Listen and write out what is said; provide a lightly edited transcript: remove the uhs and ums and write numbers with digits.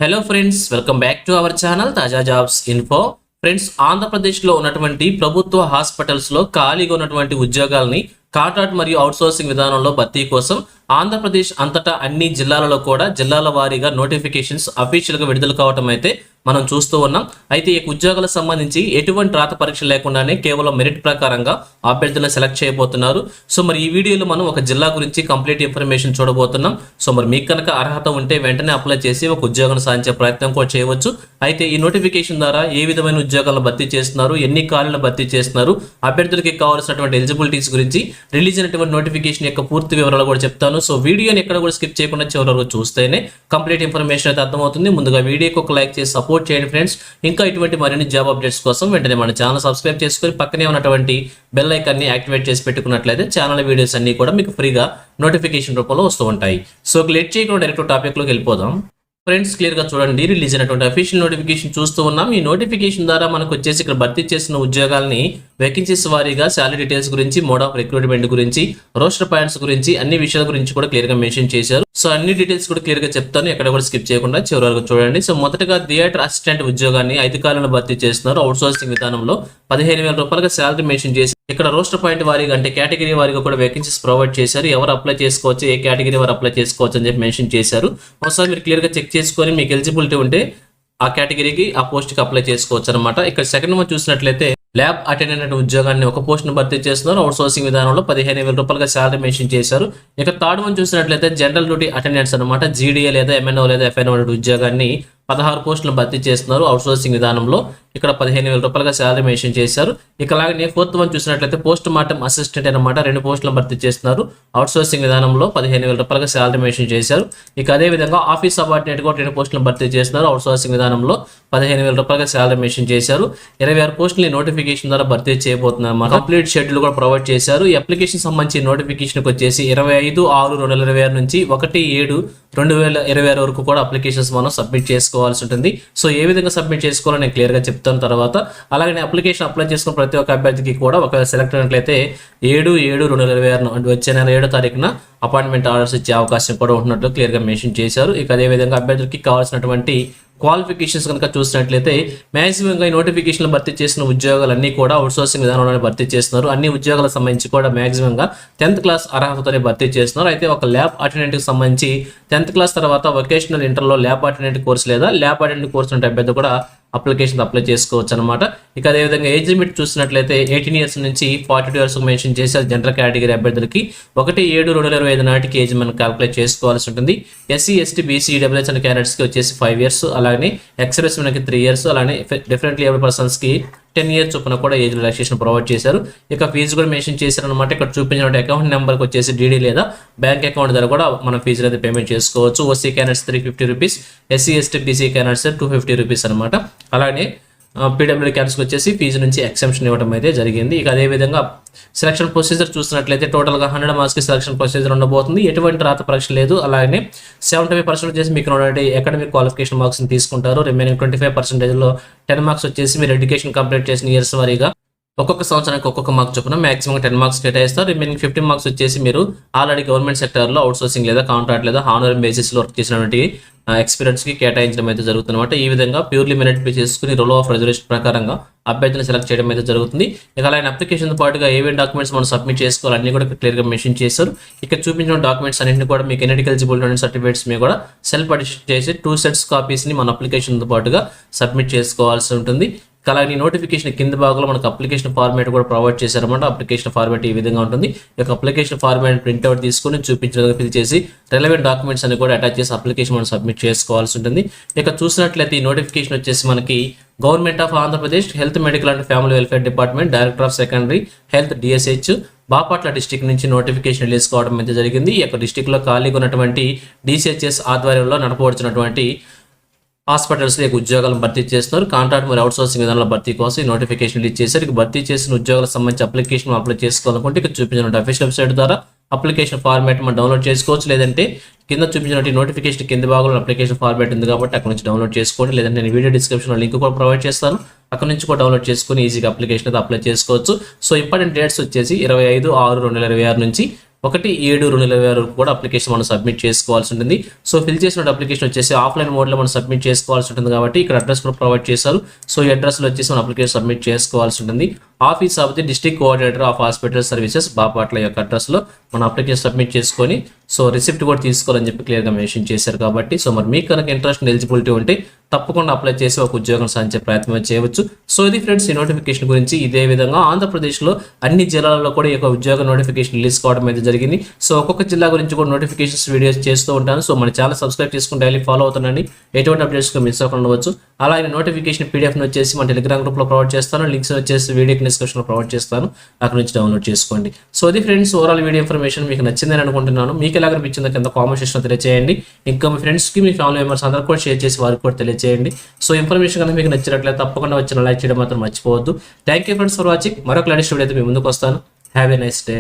Hello friends, welcome back to our channel తాజా jobs info. Friends, ఆంధ్రప్రదేశ్లో ఉన్నటువంటి ప్రభుత్వ హాస్పిటల్స్లో ఖాళీగా ఉన్నటువంటి ఉద్యోగాలని కాంట్రాక్ట్ మరియు అవుట్సోర్సింగ్ విధానంలో భర్తీ కోసం ఆంధ్రప్రదేశ్ అంతటా అన్ని జిల్లాలలో కూడా జిల్లాల వారీగా నోటిఫికేషన్స్ అఫీషియల్గా విడుదల కావటం అయితే మనం చూస్తూ ఉన్నాం. అయితే ఈ ఉద్యోగాలకు సంబంధించి ఎటువంటి రాత పరీక్ష లేకుండానే కేవలం మెరిట్ ప్రకారంగా అభ్యర్థులను సెలెక్ట్ చేయబోతున్నారు. సో మరి ఈ వీడియోలో మనం ఒక జిల్లా గురించి కంప్లీట్ ఇన్ఫర్మేషన్ చూడబోతున్నాం. సో మరి మీకు కనుక అర్హత ఉంటే వెంటనే అప్లై చేసి ఒక ఉద్యోగం సాధించే ప్రయత్నం కూడా చేయవచ్చు. అయితే ఈ నోటిఫికేషన్ ద్వారా ఏ విధమైన ఉద్యోగాలను భర్తీ చేస్తున్నారు, ఎన్ని ఖాళీలను భర్తీ చేస్తున్నారు, అభ్యర్థులకి కావాల్సినటువంటి ఎలిజిబిలిటీస్ గురించి, రిలీజ్ అయినటువంటి నోటిఫికేషన్ యొక్క పూర్తి వివరాలు కూడా చెప్తాను. సో వీడియోని ఎక్కడ కూడా స్కిప్ చేయకుండా చివరి వరకు చూస్తేనే కంప్లీట్ ఇన్ఫర్మేషన్ అయితే అర్థమవుతుంది. ముందుగా వీడియోకి ఒక లైక్ చేసి సపోర్ట్ చేయండి ఫ్రెండ్స్. ఇంకా ఇటువంటి మరిన్ని జాబ్ అప్డేట్స్ కోసం వెంటనే మన ఛానల్ సబ్స్క్రైబ్ చేసుకొని పక్కనే ఉన్నటువంటి బెల్ ఐకాన్ని యాక్టివేట్ చేసి పెట్టుకున్నట్లయితే ఛానల్ వీడియోస్ అన్ని కూడా మీకు ఫ్రీగా నోటిఫికేషన్ రూపంలో వస్తూ ఉంటాయి. సో లేట్ చేయకుండా డైరెక్ట్ టాపిక్లోకి వెళ్ళిపోదాం. ఫ్రెండ్స్, క్లియర్గా చూడండి, రిలీజ్ అయినటువంటి అఫీషియల్ నోటిఫికేషన్ చూస్తూ ఉన్నాం. ఈ నోటిఫికేషన్ ద్వారా మనకు వచ్చేసి ఇక్కడ భర్తీ చేసిన ఉద్యోగాలని వేకెన్సీస్ వారీగా శాలరీ డీటెయిల్స్ గురించి, మోడ్ ఆఫ్ రిక్రూట్మెంట్ గురించి, రోస్టర్ పాయింట్స్ గురించి అన్ని విషయాల గురించి కూడా క్లియర్గా మెన్షన్ చేశారు. సో అన్ని డీటెయిల్స్ కూడా క్లియర్గా చెప్తాను, ఎక్కడ కూడా స్కిప్ చేయకుండా చివరి వరకు చూడండి. సో మొదటగా థియేటర్ అసిస్టెంట్ ఉద్యోగాన్ని 5 కాలాలను భర్తీ చేస్తున్నారు. అవుట్సోర్సింగ్ విధానంలో 15,000 రూపాయలుగా శాలరీ మెన్షన్ చేసి ఇక్కడ రోస్టర్ పాయింట్ వారీగా అంటే కేటగిరీ వారీగా కూడా వేకెన్సీస్ ప్రొవైడ్ చేశారు. ఎవరు అప్లై చేసుకోవచ్చు, ఏ కేటగిరీ వారు అప్లై చేసుకోవచ్చు అని చెప్పి మెన్షన్ చేశారు. ఒకసారి మీరు క్లియర్గా చెక్ చేసుకొని మీకు ఎలిజిబిలిటీ ఉంటే ఆ కేటగిరీకి ఆ పోస్ట్కి అప్లై చేసుకోవచ్చు అనమాట. ఇక్కడ సెకండ్ వన్ చూసినట్లయితే ల్యాబ్ అటెండెంట్ ఉద్యోగాన్ని ఒక పోస్ట్ను భర్తీ చేస్తున్నారు. అవుట్సోర్సింగ్ విధానంలో 15,000 రూపాయలుగా శాలరీ మెన్షన్ చేశారు. ఇక థర్డ్ వన్ చూసినట్లయితే జనరల్ డ్యూటీ అటెండెంట్స్ అనమాట. జీడీఏ లేదా ఎంఎన్ఓ లేదా ఎఫ్ఎన్ఓ ఉద్యోగాన్ని 16 పోస్టులను భర్తీ చేస్తున్నారు. అవుట్సోర్సింగ్ విధానంలో ఇక్కడ 15,000 రూపాయలుగా శాలరీ మెన్షన్ చేశారు. ఇక అలాగే ఫోర్త్ వన్ చూసినట్లయితే పోస్ట్ మార్టం అసిస్టెంట్ అనమాట. 2 పోస్టులను భర్తీ చేస్తున్నారు. అవుట్సోర్సింగ్ విధానంలో 15,000 రూపాయలుగా శాలరీ మెన్షన్ చేశారు. ఇక అదేవిధంగా ఆఫీస్ సబార్డినేట్ కూడా 2 పోస్టులను భర్తీ చేస్తున్నారు. అవుట్సోర్సింగ్ విధానంలో 15,000 రూపాయలుగా శాలరీ మెన్షన్ చేశారు. 26 పోస్టులు నోటిఫికేషన్ ద్వారా భర్తీ చేయబోతున్నారు అన్నమాట. కంప్లీట్ షెడ్యూల్ కూడా ప్రొవైడ్ చేశారు. ఈ అప్లికేషన్ సంబంధించి నోటిఫికేషన్కి వచ్చేసి 25/6/2026 నుంచి 1/7/2026 వరకు కూడా అప్లికేషన్స్ మనం సబ్మిట్ చేసుకోవాల్సి ఉంటుంది. సో ఏ విధంగా సబ్మిట్ చేసుకోవాలో నేను క్లియర్గా చెప్తాను తర్వాత. అలాగే అప్లికేషన్ అప్లై చేసుకున్న ప్రతి ఒక్క అభ్యర్థికి కూడా ఒకవేళ సెలెక్ట్ అయినట్లయితే 7/7/2026 అంటే వచ్చే నెల 7వ తారీఖున అపాయింట్మెంట్ ఆర్డర్స్ ఇచ్చే అవకాశం కూడా ఉన్నట్లు క్లియర్గా మెన్షన్ చేశారు. ఇక అదేవిధంగా అభ్యర్థులకి కావాల్సినటువంటి క్వాలిఫికేషన్స్ కనుక చూసినట్లయితే మ్యాక్సిమంగా ఈ నోటిఫికేషన్లు భర్తీ చేసిన ఉద్యోగాలన్నీ కూడా అవుట్సోర్సింగ్ విధానంలోనే భర్తీ చేస్తున్నారు. అన్ని ఉద్యోగాలకు సంబంధించి కూడా మ్యాక్సిమంగా 10th క్లాస్ అర్హతతోనే భర్తీ చేస్తున్నారు. అయితే ఒక ల్యాబ్ అటెండెంట్కి సంబంధించి 10th క్లాస్ తర్వాత వొకేషనల్ ఇంటర్లో ల్యాబ్ అటెండెంట్ కోర్స్ లేదా ల్యాబ్ అటెండెంట్ కోర్స్ ఉంటే అభ్యర్థి కూడా అప్లికేషన్ అప్లై చేసుకోవచ్చు అనమాట. ఇక అదేవిధంగా ఏజ్ లిమిట్ చూసినట్లయితే 18 ఇయర్స్ నుంచి 42 ఇయర్స్ మెన్షన్ చేసి జనరల్ కేటగిరీ అభ్యర్థులకి 1/7/2025 నాటికి ఏజ్ మనం క్యాలిక్యులేట్ చేసుకోవాల్సి ఉంటుంది. SC, ST, BC, EWS and క్యాండిడేట్స్కి వచ్చేసి 5 ఇయర్స్, అలాగే ఎక్స్ప్రెస్ మనకి 3 ఇయర్స్, అలానే డిఫరెంట్లీ ఏబుల్ పర్సన్స్కి 10 ఇయర్స్ చొప్పున కూడా ఏజ్ రిలాక్సేషన్ ప్రొవైడ్ చేశారు. ఇక ఫీజు కూడా మెన్షన్ చేశారు అనమాట. ఇక్కడ చూపించిన అకౌంట్ నెంబర్కి వచ్చేసి డీడీ లేదా బ్యాంక్ అకౌంట్ ద్వారా కూడా మనం ఫీజులు అయితే పేమెంట్ చేసుకోవచ్చు. OC candidates 350 rupees, SC, ST, BC candidates 250 rupees అనమాట. అలానే పీడబ్ల్యూడీ క్యాండిడేట్స్కి వచ్చేసి ఫీజు నుంచి ఎక్సెంప్షన్ ఇవ్వడం అయితే జరిగింది. ఇక అదేవిధంగా సెలక్షన్ ప్రొసీజర్ చూసినట్లయితే టోటల్గా 100 మార్క్స్కి సెలక్షన్ ప్రొసీజర్ ఉండబోతుంది. ఎటువంటి రాత పరీక్ష లేదు. అలాగే 75% వచ్చేసి మీకు అకాడమిక్ క్వాలిఫికేషన్ మార్క్స్ని తీసుకుంటారు. రిమైనింగ్ 25%లో 10 మార్క్స్ వచ్చేసి మీరు ఎడ్యుకేషన్ కంప్లీట్ చేసిన ఇయర్స్ వారీగా ఒక్కొక్క సంవత్సరానికి ఒక్కొక్క మార్క్స్ చొప్పున మాక్సిమం 10 మార్క్స్ కేటాయిస్తారు. రిమైనింగ్ 15 మార్క్స్ వచ్చేసి మీరు ఆల్రెడీ గవర్నమెంట్ సెక్టర్లో అవుట్సోర్సింగ్ లేదా కాంట్రాక్ట్ లేదా హానర్ బేసిస్లో వర్క్ చేసినటువంటి ఎక్స్పీరియన్స్కి కేటాయించడం అయితే జరుగుతుందన్నమాట. ఈ విధంగా ప్యూర్లీ మెరిట్ బేస్ చేసుకుని రూల్ ఆఫ్ రిజర్వేషన్ ప్రకారంగా అభ్యర్థిని సెలెక్ట్ చేయడం అయితే జరుగుతుంది. ఇక అలాగే అప్లికేషన్ పాటుగా ఏవే డాక్యుమెంట్స్ మనం సబ్మిట్ చేసుకోవాలి అన్ని కూడా క్లియర్గా మెన్షన్ చేశారు. ఇక్కడ చూపించిన డాక్యుమెంట్స్ అన్నింటినీ కూడా మీకు ఎన్నిటికల్ ఎలిజిబుల్ సర్టిఫికేట్స్ మీద కూడా సెల్ఫ్ అటెస్ట్ చేసి 2 సెట్స్ కాపీస్ని మన అప్లికేషన్తో పాటుగా సబ్మిట్ చేసుకోవాల్సి ఉంటుంది. అలాగే నోటిఫికేషన్ కింద భాగంలో మనకు అప్లికేషన్ ఫార్మేట్ కూడా ప్రొవైడ్ చేశారన్నమాట. అప్లికేషన్ ఫార్మేట్ ఈ విధంగా ఉంటుంది. ఈ యొక్క అప్లికేషన్ ఫార్మేట్ ప్రింట్అవుట్ తీసుకుని చూపించిన ఫిల్ చేసి రిలవెంట్ డాక్యుమెంట్స్ అని కూడా అటాచ్ చేసి అప్లికేషన్ మనం సబ్మిట్ చేసుకోవాల్సి ఉంటుంది. ఇక చూసినట్లయితే ఈ నోటిఫికేషన్ వచ్చేసి మనకి government of Andhra Pradesh health, medical and family welfare department, director of secondary health DSH Bapatla district నుంచి నోటిఫికేషన్ రిలీజ్ కావడం అయితే జరిగింది. ఈ యొక్క డిస్టిక్లో ఖాళీగా ఉన్నటువంటి డిసిహెచ్ఎస్ ఆధ్వర్యంలో నడపవలసినటువంటి హాస్పిటల్స్లో ఉద్యోగాలను భర్తీ చేస్తున్నారు. కాంట్రాక్ట్ మరియు అవుట్సోర్సింగ్ విధానంలో భర్తీ కోసం ఈ నోటిఫికేషన్ రిలీజ్ చేశారు. ఇక భర్తీ చేసిన ఉద్యోగాలకు సంబంధించి అప్లికేషన్ అప్లై చేసుకోవాలనుకుంటే ఇక్కడ చూపించిన అఫీషియల్ వెబ్సైట్ ద్వారా అప్లికేషన్ ఫార్మాట్ మనం డౌన్లోడ్ చేసుకోవచ్చు. లేదంటే కింద చూపించిన నోటిఫికేషన్ కింద భాగంలో అప్లికేషన్ ఫార్మాట్ ఉంది కాబట్టి అక్కడ నుంచి డౌన్లోడ్ చేసుకోండి. లేదంటే నేను వీడియో డిస్క్రిప్షన్లో లింక్ కూడా ప్రొవైడ్ చేస్తాను. అక్కడ నుంచి కూడా డౌన్లోడ్ చేసుకుని ఈజీగా అప్లికేషన్ అయితే అప్లై చేసుకోవచ్చు. సో ఇంపార్టెంట్ డేట్స్ వచ్చేసి 25/6/2026 నుంచి 1/7/2020 వరకు కూడా అప్లికేషన్ మనం సబ్మిట్ చేసుకోవాల్సి ఉంటుంది. సో ఫిల్ చేసిన అప్లికేషన్ వచ్చేసి ఆఫ్లైన్ మోడ్లో మనం సబ్మిట్ చేసుకోవాల్సి ఉంటుంది కాబట్టి ఇక్కడ అడ్రస్ కూడా ప్రొవైడ్ చేశారు. సో ఈ అడ్రస్లో వచ్చేసి మనం అప్లికేషన్ సబ్మిట్ చేసుకోవాల్సి ఉంటుంది. Office of the district coordinator of hospital services Bapatla యొక్క అడ్రస్లో మన అప్లికేషన్ సబ్మిట్ చేసుకొని సో రిసిప్ట్ కూడా తీసుకోవాలని చెప్పి క్లియర్గా మెన్షన్ చేశారు కాబట్టి సో మరి మీకు కనుక ఇంట్రెస్ట్ ఎలిజిబిలిటీ ఉంటే తప్పకుండా అప్లై చేసి ఒక ఉద్యోగం సాధించే ప్రయత్నం చేయవచ్చు. సో ఇది ఫ్రెండ్స్ ఈ నోటిఫికేషన్ గురించి. ఇదే విధంగా ఆంధ్రప్రదేశ్లో అన్ని జిల్లాలలో కూడా ఈ యొక్క ఉద్యోగ నోటిఫికేషన్ రిలీజ్ కావడం అయితే జరిగింది. సో ఒక్కొక్క జిల్లా గురించి కూడా నోటిఫికేషన్స్ వీడియోస్ చేస్తూ ఉంటాను. సో మన ఛానల్ సబ్స్క్రైబ్ చేసుకుని డైలీ ఫాలో అవుతుండండి. ఎటువంటి అప్డేట్స్ మిస్ అవ్వకుండా ఉండవచ్చు. అలాగే నోటిఫికేషన్ పీడిఎఫ్ని వచ్చేసి మన టెలిగ్రామ్ గ్రూప్లో ప్రొవైడ్ చేస్తాను. లింక్స్ వచ్చేసి వీడియో డిస్క్రిప్షన్లో ప్రొవైడ్ చేస్తాను. అక్కడ నుంచి డౌన్లోడ్ చేసుకోండి. సో అది ఫ్రెండ్స్ ఓవరాల్ వీడియో ఇన్ఫర్మేషన్ మీకు నచ్చిందని అనుకుంటున్నాను. మీకు ఎలా అనిపించిందో కింద కామెంట్ సెక్షన్లో తెలియజేయండి. ఇంకా మీ ఫ్రెండ్స్కి మీ ఫ్యామిలీ మెంబర్స్ అందరూ కూడా షేర్ చేసి వారికి కూడా తెలియజేయండి. సో ఇన్ఫర్మేషన్ కనుక మీకు నచ్చినట్లయితే తప్పకుండా వచ్చిన లైక్ చేయడం మాత్రం మర్చిపోవద్దు. Thank you friends for watching. మరొక లేటెస్ట్ వీడియో అయితే మీ ముందుకు వస్తాను. Have a nice day.